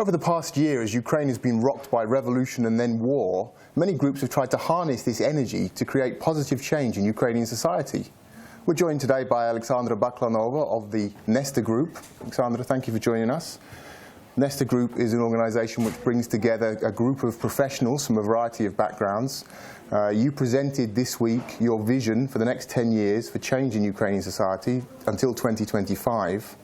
Over the past year, as Ukraine has been rocked by revolution and then war, many groups have tried to harness this energy to create positive change in Ukrainian society. We're joined today by Alexandra Baklanova of the Nestor Group. Alexandra, thank you for joining us. Nestor Group is an organisation which brings together a group of professionals from a variety of backgrounds. You presented this week your vision for the next 10 years for change in Ukrainian society until 2025.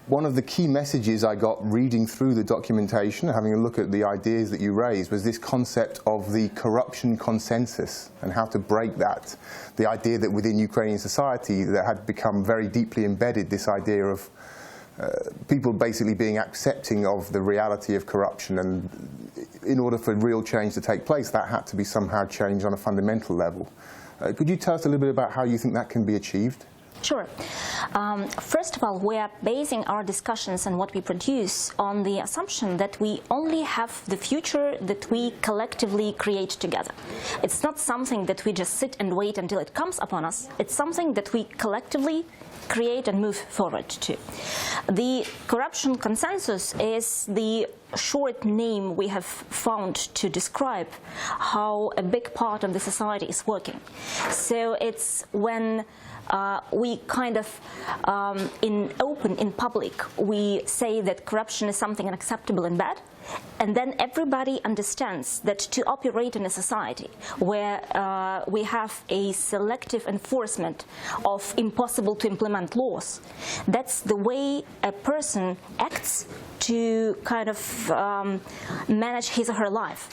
One of the key messages I got reading through the documentation, having a look at the ideas that you raised, was this concept of the corruption consensus and how to break that. The idea that within Ukrainian society that had become very deeply embedded, this idea of people basically being accepting of the reality of corruption, and in order for real change to take place, that had to be somehow changed on a fundamental level. Could you tell us a little bit about how you think that can be achieved? Sure. First of all, we are basing our discussions and what we produce on the assumption that we only have the future that we collectively create together. It's not something that we just sit and wait until it comes upon us. It's something that we collectively create and move forward to. The corruption consensus is the short name we have found to describe how a big part of the society is working. So it's when we kind of, in public, we say that corruption is something unacceptable and bad, and then everybody understands that to operate in a society where we have a selective enforcement of impossible to implement laws, that's the way a person acts to kind of manage his or her life.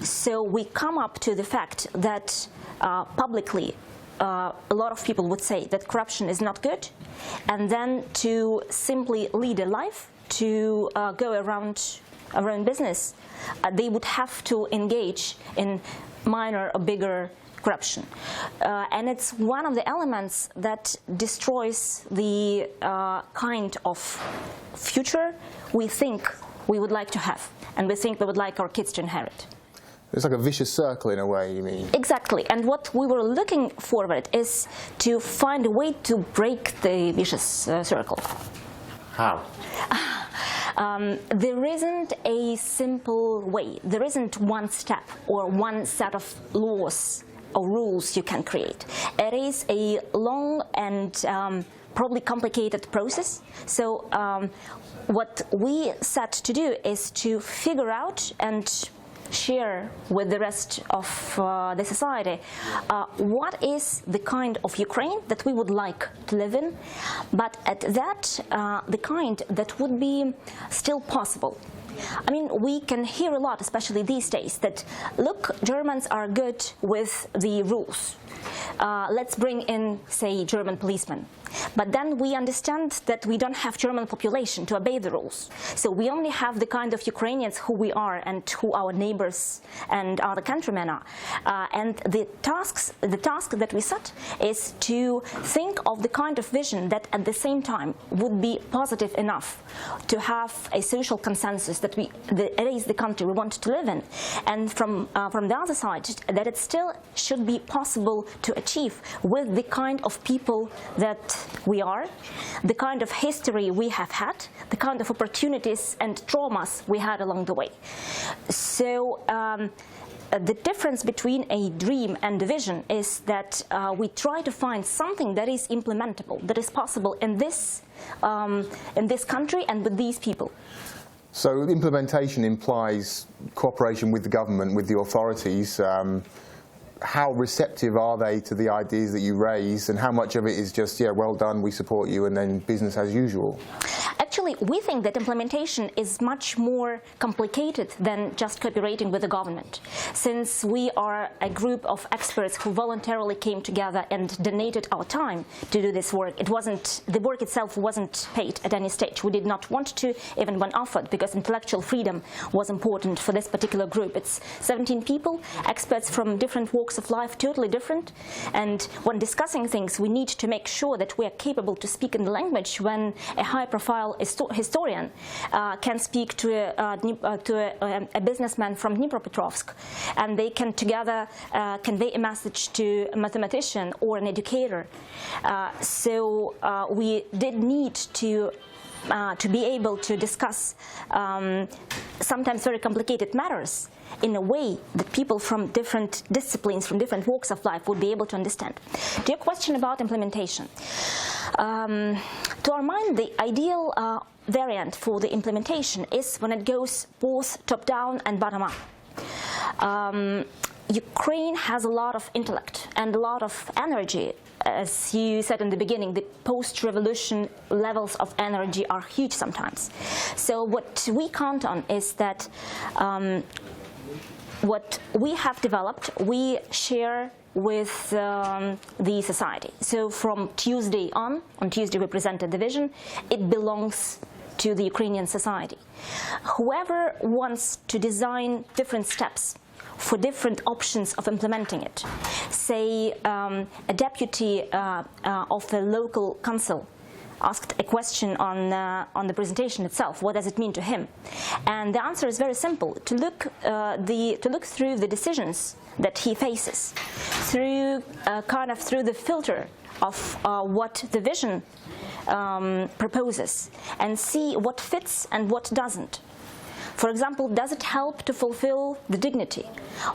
So we come up to the fact that publicly a lot of people would say that corruption is not good, and then to simply lead a life, to go around our own business, they would have to engage in minor or bigger corruption. And it's one of the elements that destroys the kind of future we think we would like to have, and we think we would like our kids to inherit. It's like a vicious circle in a way, you mean? Exactly. And what we were looking forward is to find a way to break the vicious circle. How? There isn't a simple way. There isn't one step or one set of laws or rules you can create. It is a long and probably complicated process. So what we set to do is to figure out and share with the rest of the society what is the kind of Ukraine that we would like to live in, but at that the kind that would be still possible. I mean, we can hear a lot, especially these days, that, look, Germans are good with the rules. Let's bring in, say, German policemen. But then we understand that we don't have German population to obey the rules. So we only have the kind of Ukrainians who we are and who our neighbors and other countrymen are. And the task that we set is to think of the kind of vision that at the same time would be positive enough to have a social consensus that it is the country we want to live in. And from the other side, that it still should be possible to achieve with the kind of people that we are, the kind of history we have had, the kind of opportunities and traumas we had along the way. So the difference between a dream and a vision is that we try to find something that is implementable, that is possible in this country and with these people. So implementation implies cooperation with the government, with the authorities. How receptive are they to the ideas that you raise, and how much of it is just, yeah, well done, we support you, and then business as usual? Actually, we think that implementation is much more complicated than just cooperating with the government. Since we are a group of experts who voluntarily came together and donated our time to do this work, the work itself wasn't paid at any stage. We did not want to, even when offered, because intellectual freedom was important for this particular group. It's 17 people, experts from different walks of life, totally different. And when discussing things, we need to make sure that we are capable to speak in the language when a high-profile historian can speak to a businessman from Dnipropetrovsk, and they can together convey a message to a mathematician or an educator. So we did need to to be able to discuss sometimes very complicated matters in a way that people from different disciplines, from different walks of life would be able to understand. To your question about implementation, to our mind, the ideal variant for the implementation is when it goes both top-down and bottom-up. Ukraine has a lot of intellect and a lot of energy. As you said in the beginning, the post-revolution levels of energy are huge sometimes. So what we count on is that what we have developed, we share with the society. So from Tuesday on Tuesday we presented the vision, it belongs to the Ukrainian society. Whoever wants to design different steps for different options of implementing it, say a deputy of the local council asked a question on the presentation itself. What does it mean to him? And the answer is very simple: to look through the decisions that he faces, through through the filter of what the vision proposes, and see what fits and what doesn't. For example, does it help to fulfill the dignity,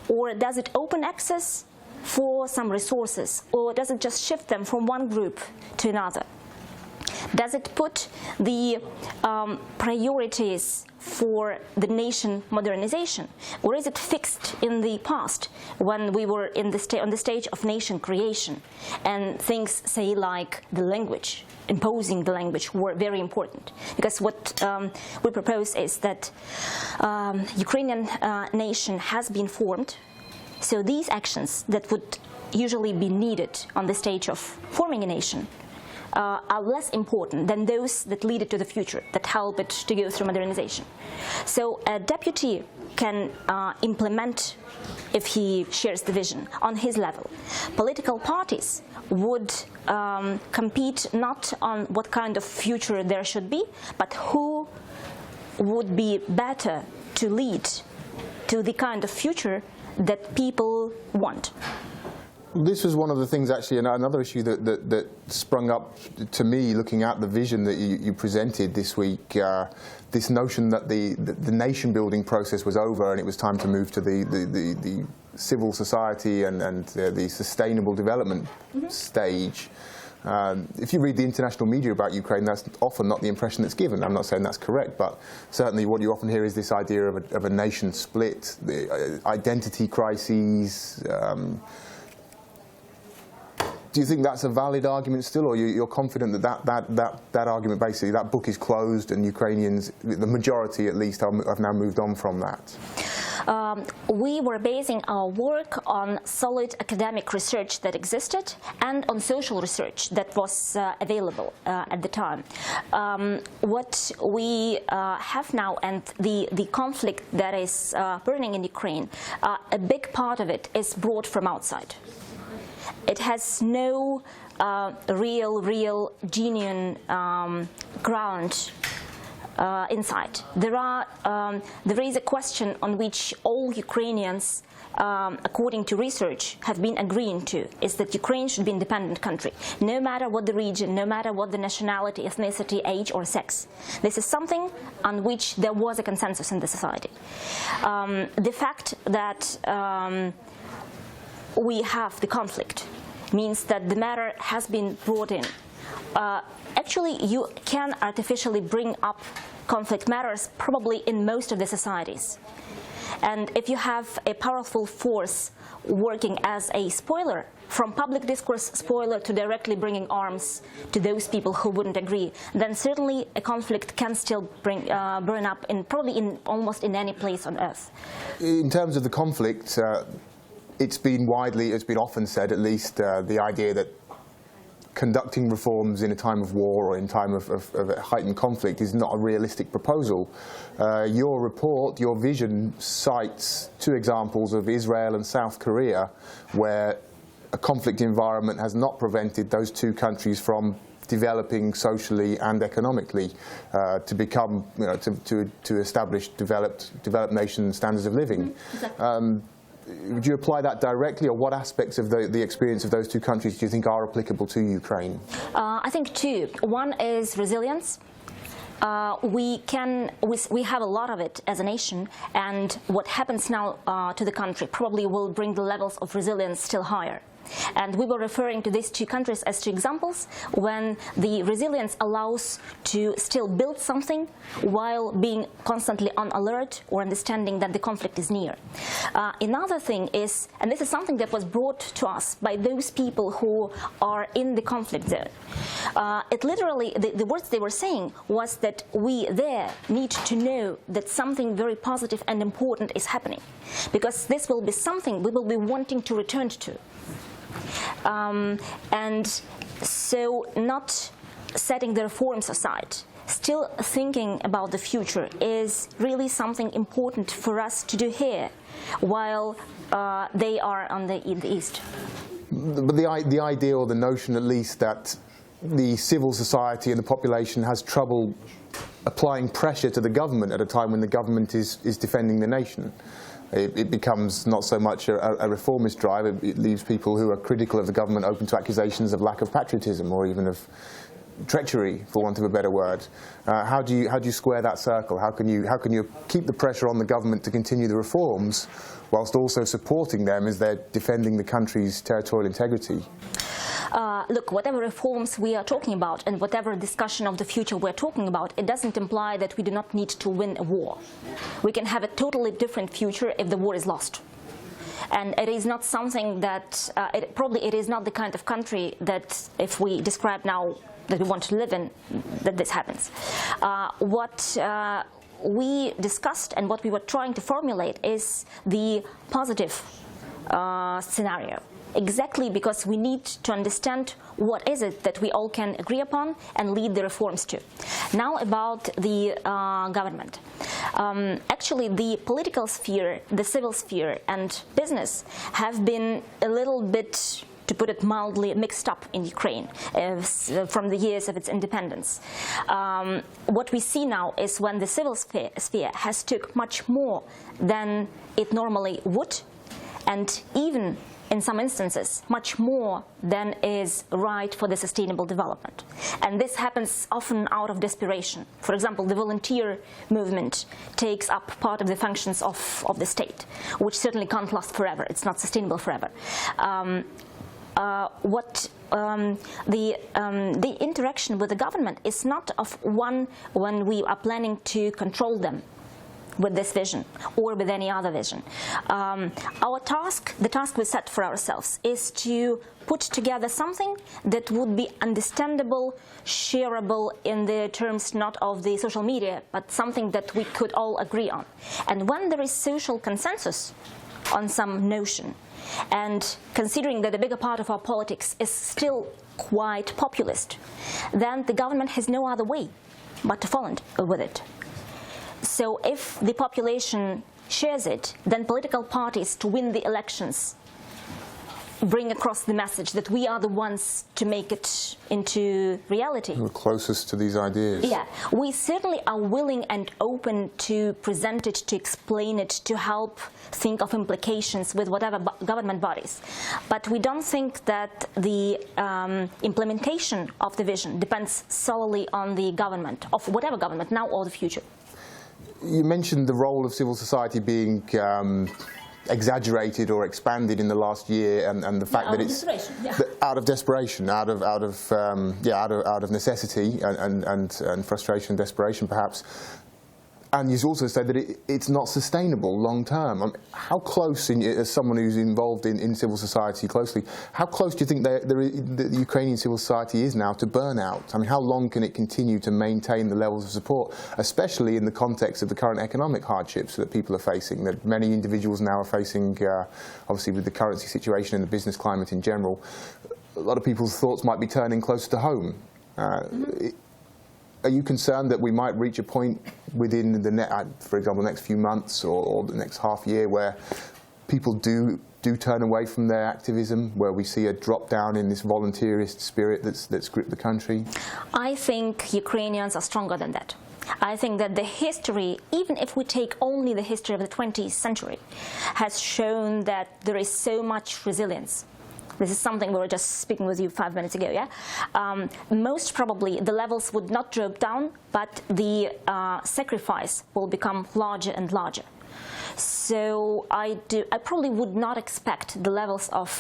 or does it open access for some resources, or does it just shift them from one group to another? Does it put the priorities for the nation modernization, or is it fixed in the past when we were on the stage of nation creation, and things, say, like the language, imposing the language, were very important? Because what we propose is that Ukrainian nation has been formed, so these actions that would usually be needed on the stage of forming a nation are less important than those that lead it to the future, that help it to go through modernization. So a deputy can implement, if he shares the vision, on his level. Political parties would compete not on what kind of future there should be, but who would be better to lead to the kind of future that people want. This was one of the things, actually, another issue that sprung up to me looking at the vision that you presented this week, this notion that the nation-building process was over and it was time to move to the civil society and the sustainable development stage. If you read the international media about Ukraine, that's often not the impression that's given. I'm not saying that's correct, but certainly what you often hear is this idea of a nation split, the identity crises. Do you think that's a valid argument still, or you're confident that argument, basically, that book is closed and Ukrainians, the majority at least, have now moved on from that? We were basing our work on solid academic research that existed and on social research that was available at the time. What we have now, and the conflict that is burning in Ukraine, a big part of it is brought from outside. It has no real, genuine ground inside. There is a question on which all Ukrainians, according to research, have been agreeing to, is that Ukraine should be an independent country, no matter what the region, no matter what the nationality, ethnicity, age, or sex. This is something on which there was a consensus in the society. The fact that we have the conflict means that the matter has been brought in. Actually, you can artificially bring up conflict matters probably in most of the societies. And if you have a powerful force working as a spoiler, from public discourse spoiler to directly bringing arms to those people who wouldn't agree, then certainly a conflict can still burn up probably almost in any place on earth. In terms of the conflict, it's been often said, at least, the idea that conducting reforms in a time of war or in time of heightened conflict is not a realistic proposal. Your report, your vision, cites two examples of Israel and South Korea where a conflict environment has not prevented those two countries from developing socially and economically to become, to establish developed nation standards of living. Exactly. Would you apply that directly, or what aspects of the experience of those two countries do you think are applicable to Ukraine? I think two. One is resilience. we have a lot of it as a nation, and what happens now to the country probably will bring the levels of resilience still higher. And we were referring to these two countries as two examples when the resilience allows to still build something while being constantly on alert or understanding that the conflict is near. Another thing is, and this is something that was brought to us by those people who are in the conflict zone. It literally, the words they were saying was that we there need to know that something very positive and important is happening, because this will be something we will be wanting to return to. And so not setting the reforms aside, still thinking about the future is really something important for us to do here, while they are in the East. But the idea, or the notion at least, that the civil society and the population has trouble applying pressure to the government at a time when the government is defending the nation. It becomes not so much a reformist drive. It leaves people who are critical of the government open to accusations of lack of patriotism or even of treachery, for want of a better word. How do you square that circle? How can you keep the pressure on the government to continue the reforms whilst also supporting them as they're defending the country's territorial integrity? Look, whatever reforms we are talking about and whatever discussion of the future we're talking about, it doesn't imply that we do not need to win a war. We can have a totally different future if the war is lost. And it is not something that, it is not the kind of country that if we describe now that we want to live in, that this happens. What we discussed and what we were trying to formulate is the positive scenario. Exactly because we need to understand what is it that we all can agree upon and lead the reforms to. Now about the government. Actually, the political sphere, the civil sphere, and business have been a little bit, to put it mildly, mixed up in Ukraine from the years of its independence. What we see now is when the civil sphere has took much more than it normally would, and even in some instances, much more than is right for the sustainable development. And this happens often out of desperation. For example, the volunteer movement takes up part of the functions of the state, which certainly can't last forever. It's not sustainable forever. The interaction with the government is not of one when we are planning to control them with this vision or with any other vision. Our task, the task we set for ourselves, is to put together something that would be understandable, shareable in the terms not of the social media, but something that we could all agree on. And when there is social consensus on some notion, and considering that the bigger part of our politics is still quite populist, then the government has no other way but to follow with it. So if the population shares it, then political parties to win the elections bring across the message that we are the ones to make it into reality. We're closest to these ideas. Yeah, we certainly are willing and open to present it, to explain it, to help think of implications with whatever government bodies. But we don't think that the implementation of the vision depends solely on the government, of whatever government, now or the future. You mentioned the role of civil society being exaggerated or expanded in the last year, and the fact that it's out of desperation, out of necessity and frustration and desperation, perhaps. And you also said that it's not sustainable long term. How close, as someone who's involved in civil society closely, how close do you think the Ukrainian civil society is now to burnout? I mean, how long can it continue to maintain the levels of support, especially in the context of the current economic hardships that people are facing, that many individuals now are facing, obviously with the currency situation and the business climate in general? A lot of people's thoughts might be turning closer to home. Are you concerned that we might reach a point within for example, the next few months or the next half year where people do turn away from their activism, where we see a drop down in this volunteerist spirit that's gripped the country? I think Ukrainians are stronger than that. I think that the history, even if we take only the history of the 20th century, has shown that there is so much resilience this is something we were just speaking with you 5 minutes ago, yeah? Most probably the levels would not drop down, but the sacrifice will become larger and larger. So I probably would not expect the levels of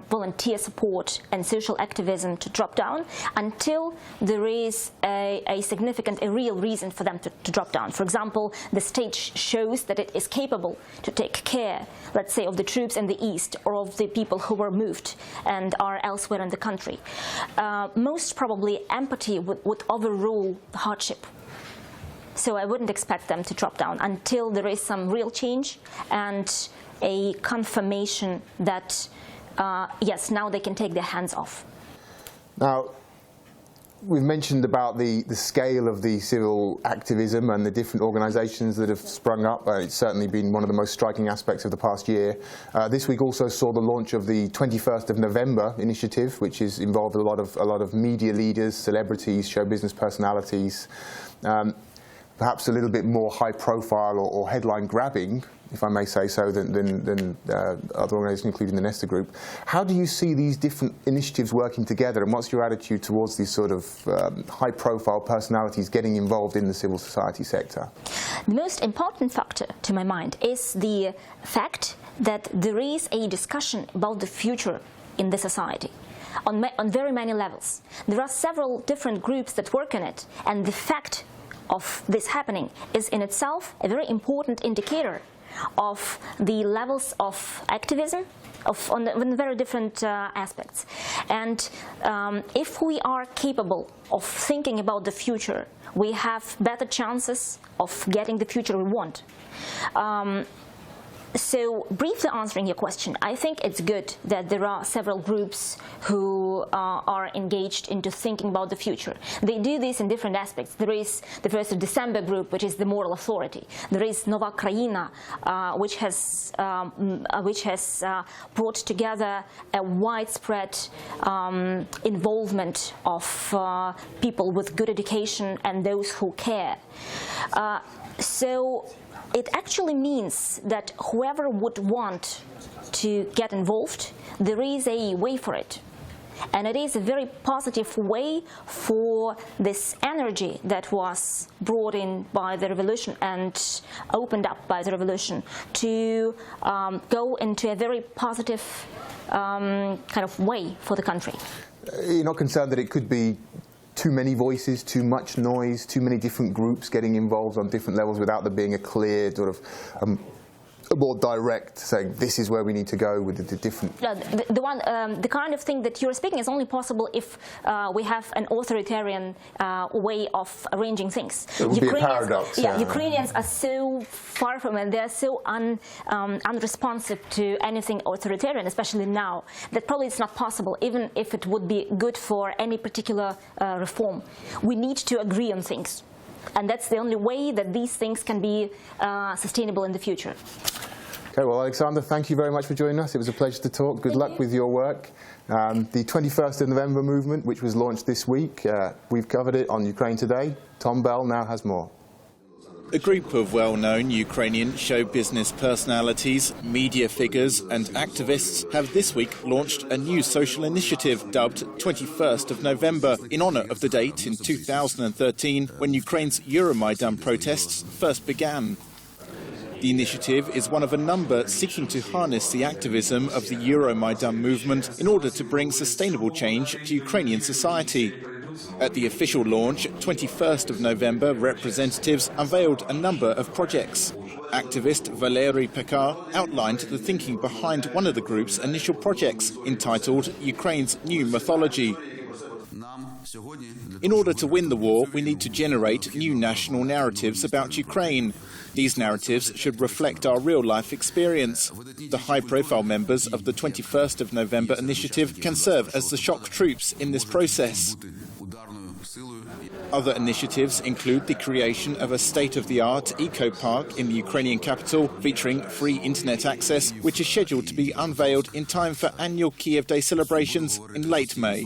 volunteer support and social activism to drop down until there is a significant, a real reason for them to drop down. For example, the state shows that it is capable to take care, let's say, of the troops in the east or of the people who were moved and are elsewhere in the country. Most probably empathy would overrule hardship. So I wouldn't expect them to drop down until there is some real change and a confirmation that, yes, now they can take their hands off. Now, we've mentioned about the scale of the civil activism and the different organisations that have sprung up. It's certainly been one of the most striking aspects of the past year. This week also saw the launch of the 21st of November initiative, which has involved a lot of media leaders, celebrities, show business personalities. Perhaps a little bit more high-profile or headline-grabbing, if I may say so, than other organisations, including the Nestor Group. How do you see these different initiatives working together, and what's your attitude towards these sort of high-profile personalities getting involved in the civil society sector? The most important factor, to my mind, is the fact that there is a discussion about the future in the society. On very many levels. There are several different groups that work on it, and the fact of this happening is in itself a very important indicator of the levels of activism on very different aspects. And if we are capable of thinking about the future, we have better chances of getting the future we want. So, briefly answering your question, I think it's good that there are several groups who are engaged into thinking about the future. They do this in different aspects. There is the 1st of December group, which is the moral authority. There is Nova Kraina, which has brought together a widespread involvement of people with good education and those who care. So it actually means that whoever would want to get involved, there is a way for it. And it is a very positive way for this energy that was brought in by the revolution and opened up by the revolution to go into a very positive kind of way for the country. You're not concerned that it could be too many voices, too much noise, too many different groups getting involved on different levels without there being a clear sort of more direct saying this is where we need to go with the different... The kind of thing that you're speaking is only possible if we have an authoritarian way of arranging things. It would be a paradox. Yeah, Ukrainians are so far from it, they're so unresponsive to anything authoritarian, especially now, that probably it's not possible, even if it would be good for any particular reform. We need to agree on things. And that's the only way that these things can be sustainable in the future. Okay, well, Alexandra, thank you very much for joining us. It was a pleasure to talk. Good luck with your work. The 21st of November movement, which was launched this week, we've covered it on Ukraine Today. Tom Bell now has more. A group of well-known Ukrainian show business personalities, media figures and activists have this week launched a new social initiative dubbed 21st of November in honour of the date in 2013 when Ukraine's Euromaidan protests first began. The initiative is one of a number seeking to harness the activism of the Euromaidan movement in order to bring sustainable change to Ukrainian society. At the official launch, 21st of November, representatives unveiled a number of projects. Activist Valery Pekar outlined the thinking behind one of the group's initial projects, entitled Ukraine's New Mythology. In order to win the war, we need to generate new national narratives about Ukraine. These narratives should reflect our real-life experience. The high-profile members of the 21st of November initiative can serve as the shock troops in this process. Other initiatives include the creation of a state-of-the-art eco-park in the Ukrainian capital featuring free internet access, which is scheduled to be unveiled in time for annual Kiev Day celebrations in late May.